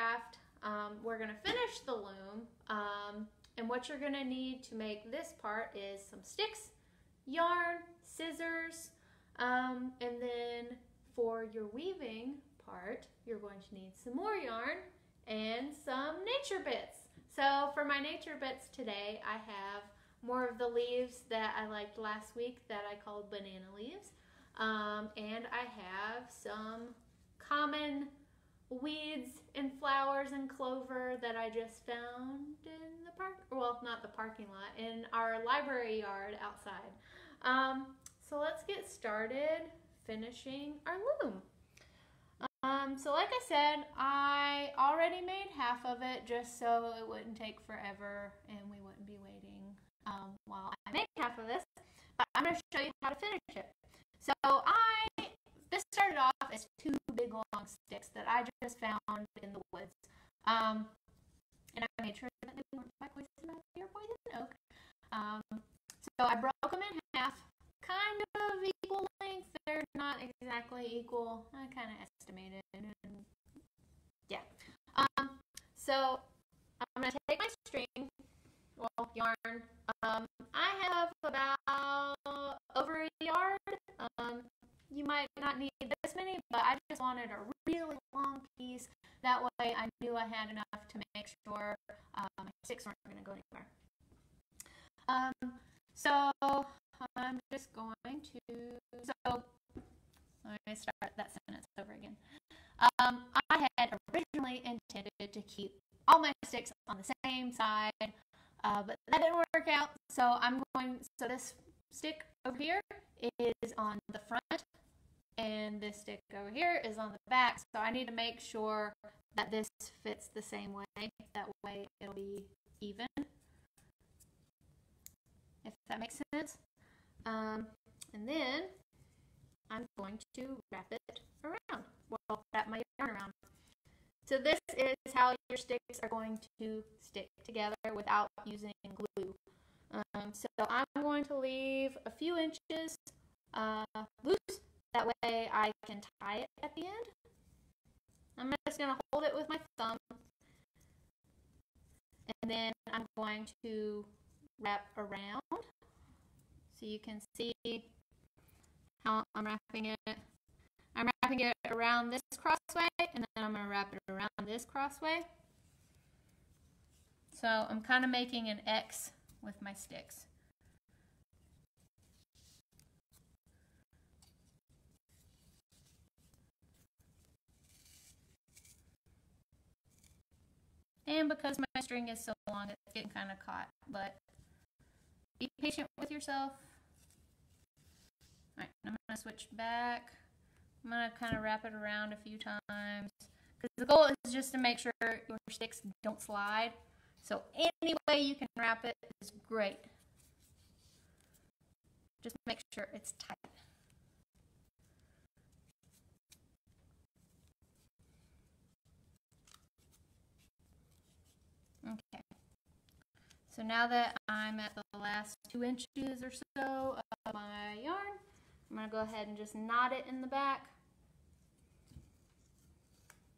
craft. We're going to finish the loom, and what you're going to need to make this part is some sticks, yarn, scissors, and then for your weaving part, you're going to need some more yarn and some nature bits. So for my nature bits today, I have more of the leaves that I liked last week that I called banana leaves, and I have some common weeds and flowers and clover that I just found in the park, well, not the parking lot, in our library yard outside. So let's get started finishing our loom. So like I said, I already made half of it just so it wouldn't take forever and we wouldn't be waiting while I make half of this, but I'm going to show you how to finish it. So this started off as two big long sticks that I just found in the woods, and I made sure that they weren't by poison ivy or poison oak. So I broke them in half, kind of equal length. They're not exactly equal. I kind of estimated, and yeah. So I'm gonna take my string, well, yarn. I have about over a yard. You might not need this many, but I just wanted a really long piece. That way I knew I had enough to make sure my sticks weren't going to go anywhere. So I'm just going to, so let me start that sentence over again. I had originally intended to keep all my sticks on the same side, but that didn't work out. So so this stick over here is on the front, and this stick over here is on the back. So I need to make sure that this fits the same way. That way it'll be even, if that makes sense. And then I'm going to wrap it around. Well, wrap my yarn around. So this is how your sticks are going to stick together without using glue. So I'm going to leave a few inches loose. That way I can tie it at the end. I'm just going to hold it with my thumb. And then I'm going to wrap around. So you can see how I'm wrapping it. I'm wrapping it around this crossway, and then I'm going to wrap it around this crossway. So I'm kind of making an X with my sticks. And because my string is so long, it's getting kind of caught, but be patient with yourself. All right, I'm going to switch back. I'm going to kind of wrap it around a few times, because the goal is just to make sure your sticks don't slide. So any way you can wrap it is great. Just make sure it's tight. Okay, so now that I'm at the last 2 inches or so of my yarn, I'm going to go ahead and just knot it in the back.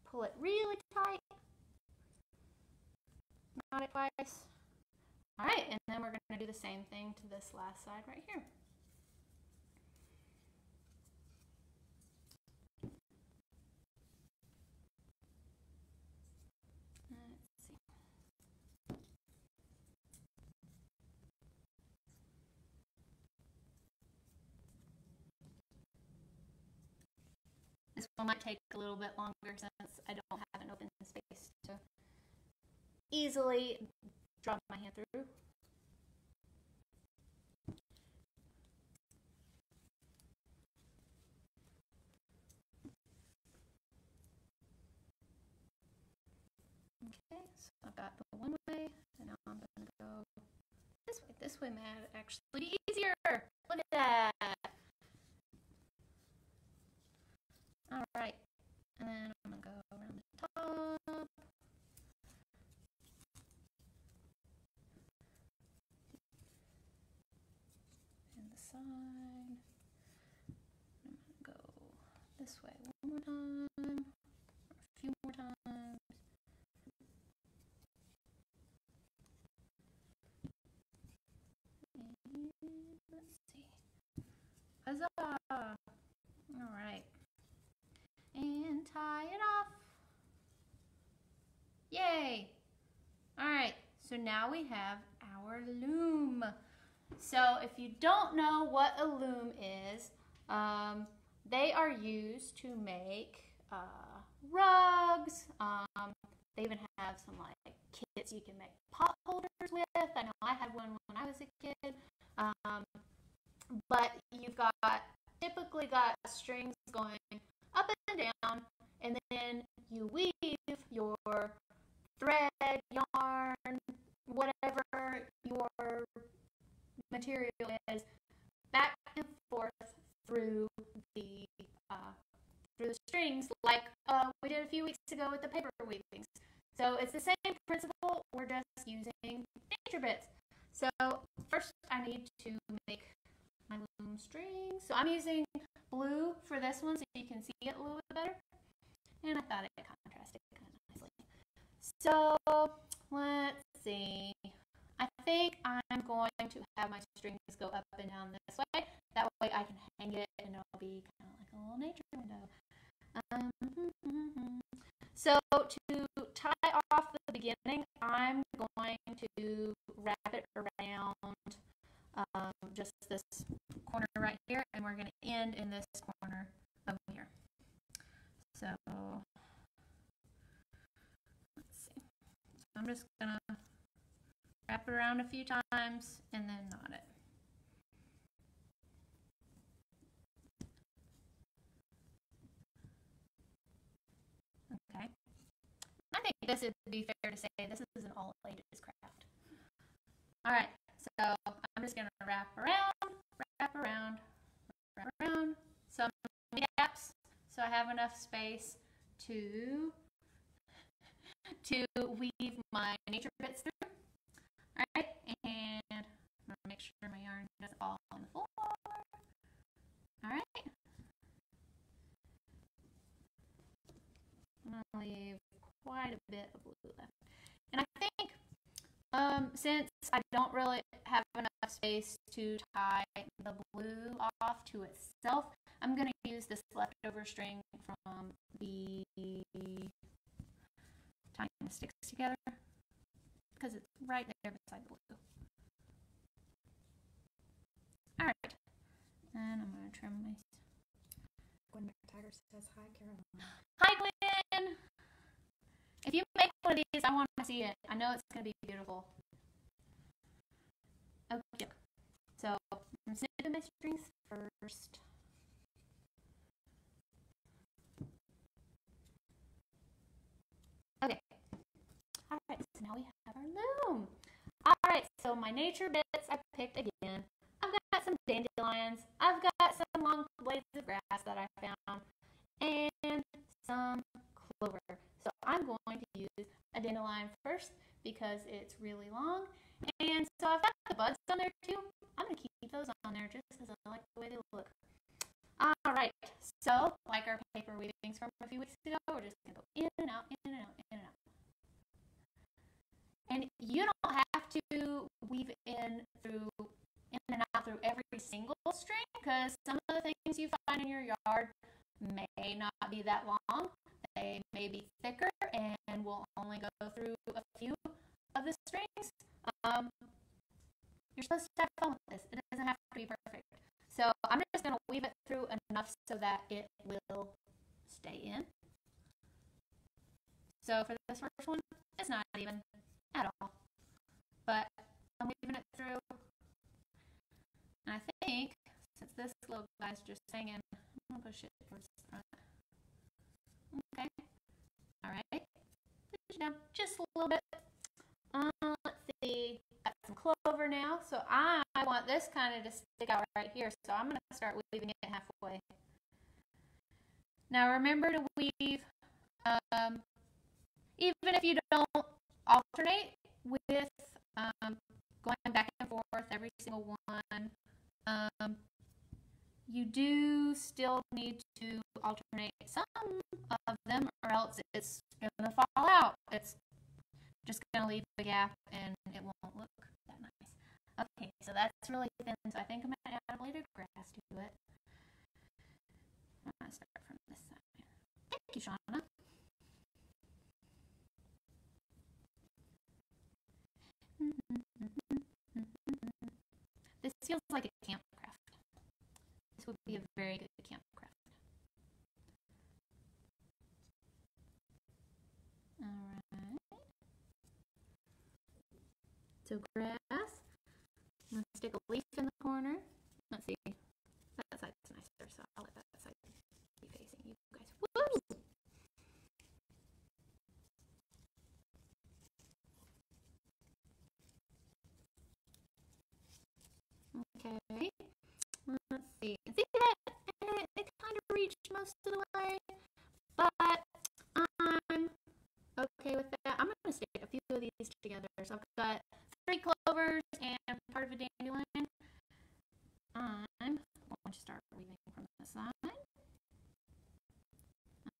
Pull it really tight. Knot it twice. Alright, and then we're going to do the same thing to this last side right here. This one might take a little bit longer since I don't have an open space to easily draw my hand through. Okay, so I've got the one way, and now I'm going to go this way. This way might actually be easier. Look at that. Alright, and then I'm going to go around the top. And the side. I'm going to go this way one more time, or a few more times. Yay! Alright, so now we have our loom. So if you don't know what a loom is, they are used to make rugs. They even have some like kits you can make pot holders with. I know I had one when I was a kid. But you've typically got strings going up and down, and then you weave your thread, yarn, whatever your material is, back and forth through the strings, like we did a few weeks ago with the paper weavings. So it's the same principle. We're just using nature bits. So first, I need to make my loom strings. So I'm using blue for this one, so you can see it a little bit better. And I thought it contrasted kind of nicely. So let's see. I think I'm going to have my strings go up and down this way. That way I can hang it and it'll be kind of like a little nature window. So to tie off the beginning, I'm going to wrap it around just this corner right here, and we're going to end in this corner over here. So let's see. So I'm just going to wrap it around a few times and then knot it. Okay. I think this would be fair to say this is an all ages craft. All right, so I'm just going to wrap around, wrap around, wrap around. Some gaps, so I have enough space to weave my nature bits through. All right, and I'm going to make sure my yarn doesn't fall on the floor. All right. I'm going to leave quite a bit of blue left. And I think since I don't really have enough space to tie the blue off to itself, I'm going to use this leftover string from the tying the sticks together because it's right there beside the blue. All right, and I'm going to trim my... Gwen McTaggart says, hi, Caroline. Hi, Gwen! If you make one of these, I want to see it. I know it's going to be beautiful. Okay, so I'm snipping my strings first. Okay. All right, so now we have our loom. All right, so my nature bits I picked again. I've got some dandelions. I've got some long blades of grass that I found, and some clover. So I'm going to use a dandelion first because it's really long. And so I've got the buds on there too. I'm going to keep those on there just because I like the way they look. Alright, so like our paper weavings from a few weeks ago, we're just going to go in and out, in and out, in and out. And you don't have to weave in and out through every single string because some of the things you find in your yard may not be that long. They may be thicker and will only go through a few of the strings. You're supposed to have fun with this. It doesn't have to be perfect. So I'm just going to weave it through enough so that it will stay in. So for this first one, it's not even at all. But I'm weaving it through. And I think, since this little guy's just hanging, I'm going to push it towards the front. Okay. Alright. Push it down just a little bit. Let's see. Got some clover now. So I want this kind of to stick out right here. So I'm going to start weaving it halfway. Now remember to weave, even if you don't alternate with going back and forth every single one, you do still need to alternate some of them or else it's going to fall out. It's just going to leave a gap and it won't look that nice. Okay, so that's really thin, so I think I'm going to add a blade of grass to it. I'm going to start from this side. Thank you, Shauna. feels like a camp craft. This would be a very good camp craft. Alright. So grass. I'm going to stick a leaf in the corner. Let's see. That side's nicer, so I'll let that side be facing you guys. Woo! Okay. Let's see. See that? It kind of reached most of the way, but I'm okay with that. I'm going to stick a few of these together. So I've got 3 clovers and part of a dandelion. I'm going to start weaving from the side.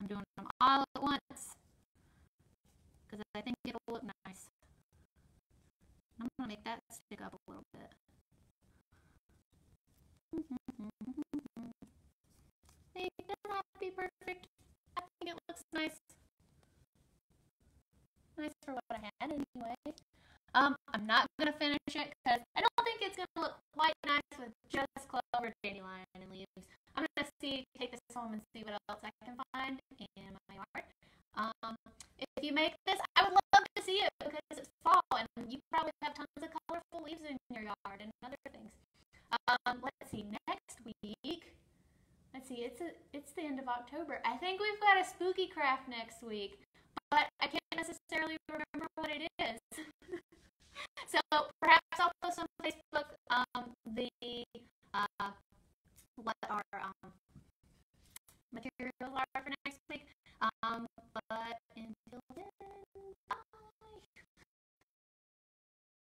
I'm doing them all at once because I think it'll look nice. I'm going to make that stick up a little bit. It doesn't have to be perfect. I think it looks nice. Nice for what I had anyway. I'm not going to finish it because I don't think it's going to look quite nice with just clover, dandelion, and leaves. I'm going to take this home and see what else I can find in my yard. If you make this, I would love to see it because it's fall and you probably have tons of colorful leaves in your yard and other things. Let's see, next week, let's see, it's the end of October. I think we've got a spooky craft next week, but I can't necessarily remember what it is. So perhaps I'll post on Facebook what our materials are for next week. But until then, bye.